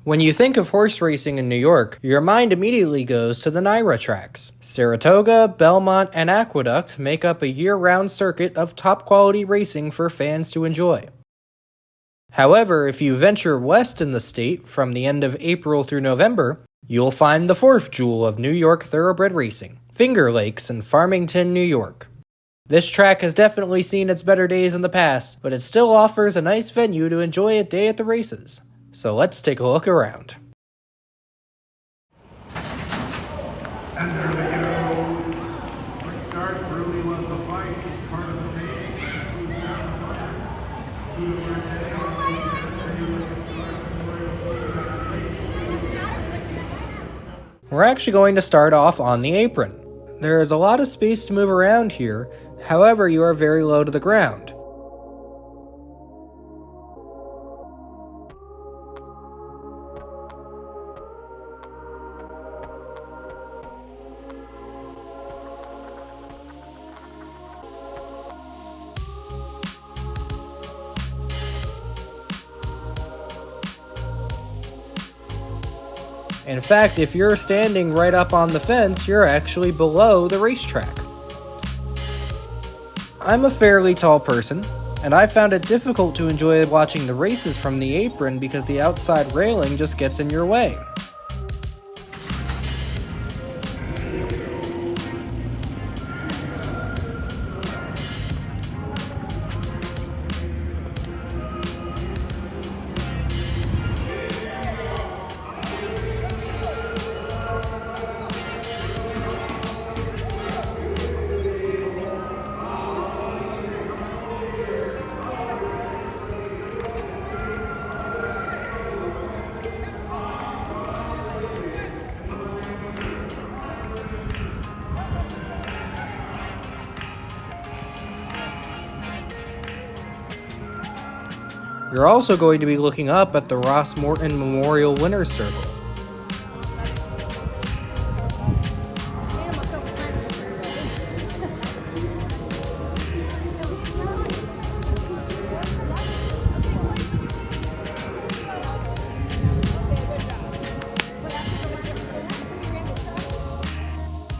When you think of horse racing in New York, your mind immediately goes to the NYRA tracks. Saratoga, Belmont, and Aqueduct make up a year-round circuit of top-quality racing for fans to enjoy. However, if you venture west in the state from the end of April through November, you'll find the fourth jewel of New York thoroughbred racing, Finger Lakes in Farmington, New York. This track has definitely seen its better days in the past, but it still offers a nice venue to enjoy a day at the races. So let's take a look around. And there we go. Quick start, really was the fight, part of the pace. We're actually going to start off on the apron. There is a lot of space to move around here, however you are very low to the ground. In fact, if you're standing right up on the fence, you're actually below the racetrack. I'm a fairly tall person, and I found it difficult to enjoy watching the races from the apron because the outside railing just gets in your way. You're also going to be looking up at the Ross Morton Memorial Winner's Circle.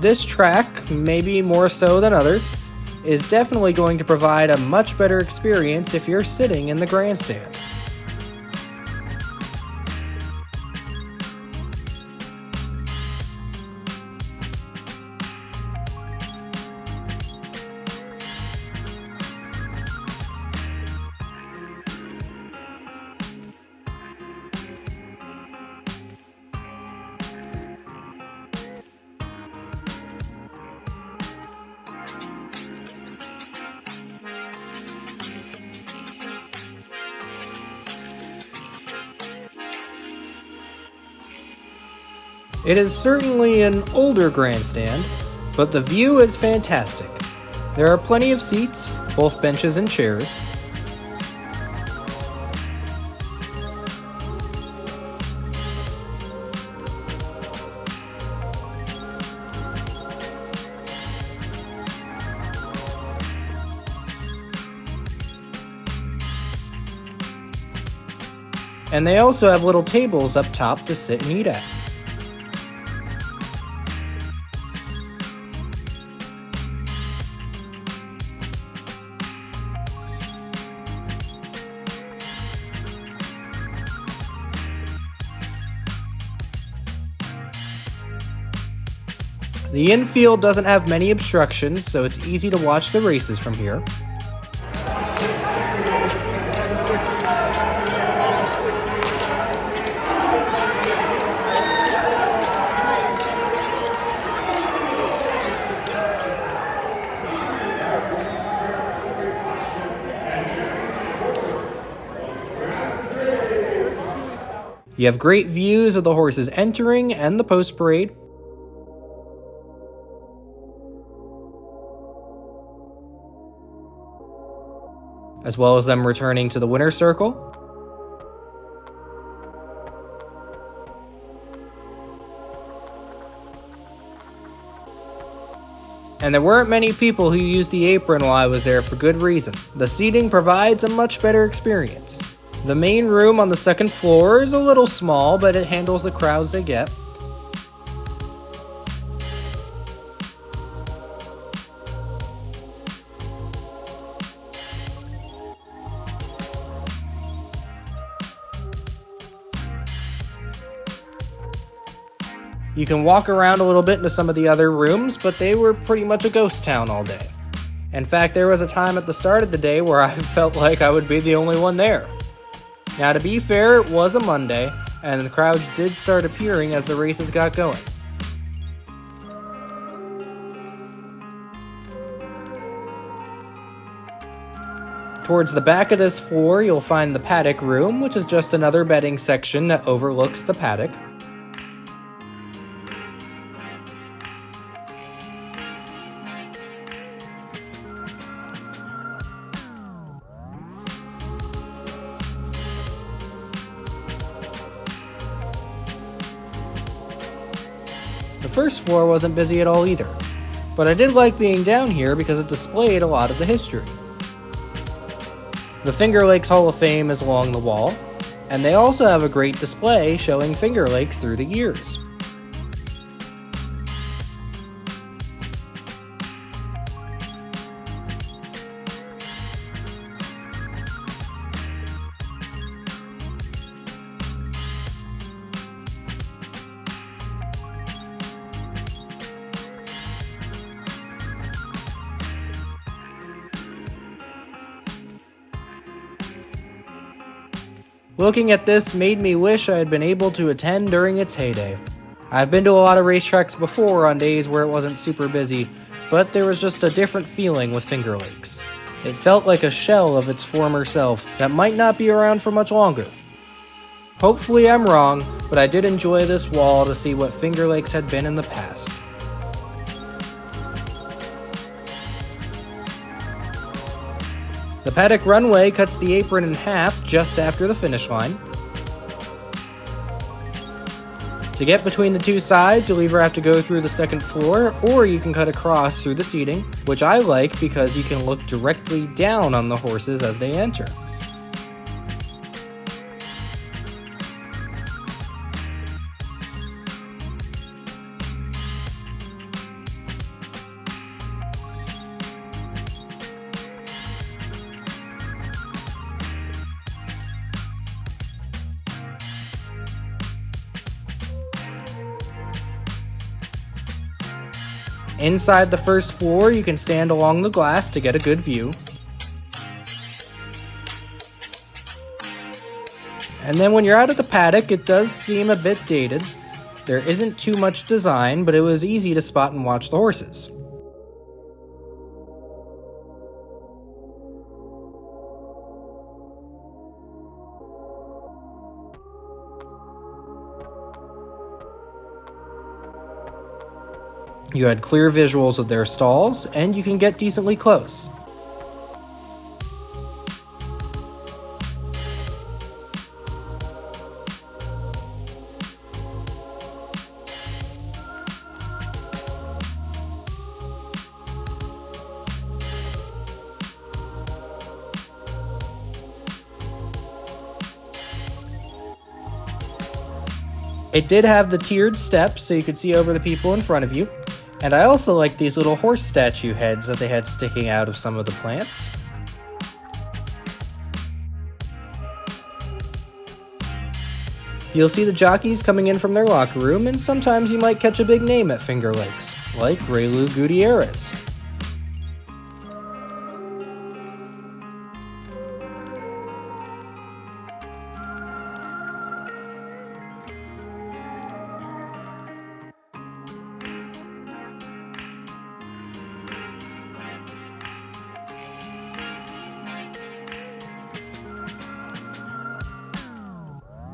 This track, maybe more so than others, is definitely going to provide a much better experience if you're sitting in the grandstand. It is certainly an older grandstand, but the view is fantastic. There are plenty of seats, both benches and chairs. And they also have little tables up top to sit and eat at. The infield doesn't have many obstructions, so it's easy to watch the races from here. You have great views of the horses entering and the post parade. As well as them returning to the winner's circle. And there weren't many people who used the apron while I was there for good reason. The seating provides a much better experience. The main room on the second floor is a little small, but it handles the crowds they get. You can walk around a little bit into some of the other rooms, but they were pretty much a ghost town all day. In fact, there was a time at the start of the day where I felt like I would be the only one there. Now, to be fair, it was a Monday, and the crowds did start appearing as the races got going. Towards the back of this floor, you'll find the Paddock room, which is just another betting section that overlooks the paddock. The first floor wasn't busy at all either, but I did like being down here because it displayed a lot of the history. The Finger Lakes Hall of Fame is along the wall, and they also have a great display showing Finger Lakes through the years. Looking at this made me wish I had been able to attend during its heyday. I've been to a lot of racetracks before on days where it wasn't super busy, but there was just a different feeling with Finger Lakes. It felt like a shell of its former self that might not be around for much longer. Hopefully I'm wrong, but I did enjoy this wall to see what Finger Lakes had been in the past. The Paddock runway cuts the apron in half just after the finish line. To get between the two sides, you'll either have to go through the second floor, or you can cut across through the seating, which I like because you can look directly down on the horses as they enter. Inside the first floor, you can stand along the glass to get a good view. And then when you're out at the paddock, it does seem a bit dated. There isn't too much design, but it was easy to spot and watch the horses. You had clear visuals of their stalls, and you can get decently close. It did have the tiered steps so you could see over the people in front of you. And I also like these little horse statue heads that they had sticking out of some of the plants. You'll see the jockeys coming in from their locker room, and sometimes you might catch a big name at Finger Lakes, like Raylu Gutierrez.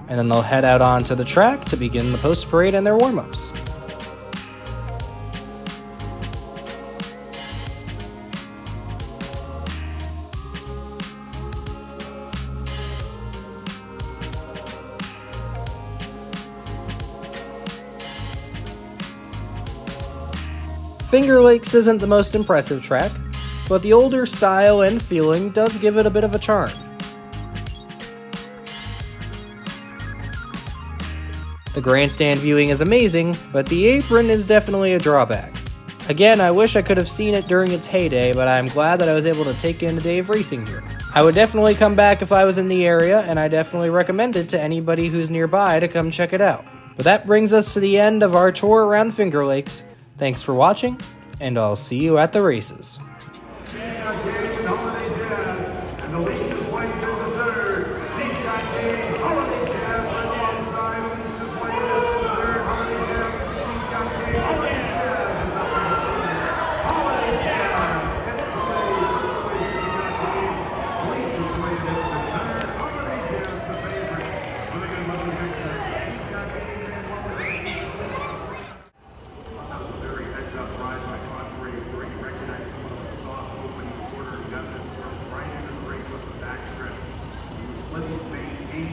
And then they'll head out onto the track to begin the post-parade and their warm-ups. Finger Lakes isn't the most impressive track, but the older style and feeling does give it a bit of a charm. The grandstand viewing is amazing, but the apron is definitely a drawback. Again, I wish I could have seen it during its heyday, but I'm glad that I was able to take in a day of racing here. I would definitely come back if I was in the area, and I definitely recommend it to anybody who's nearby to come check it out. But that brings us to the end of our tour around Finger Lakes. Thanks for watching, and I'll see you at the races.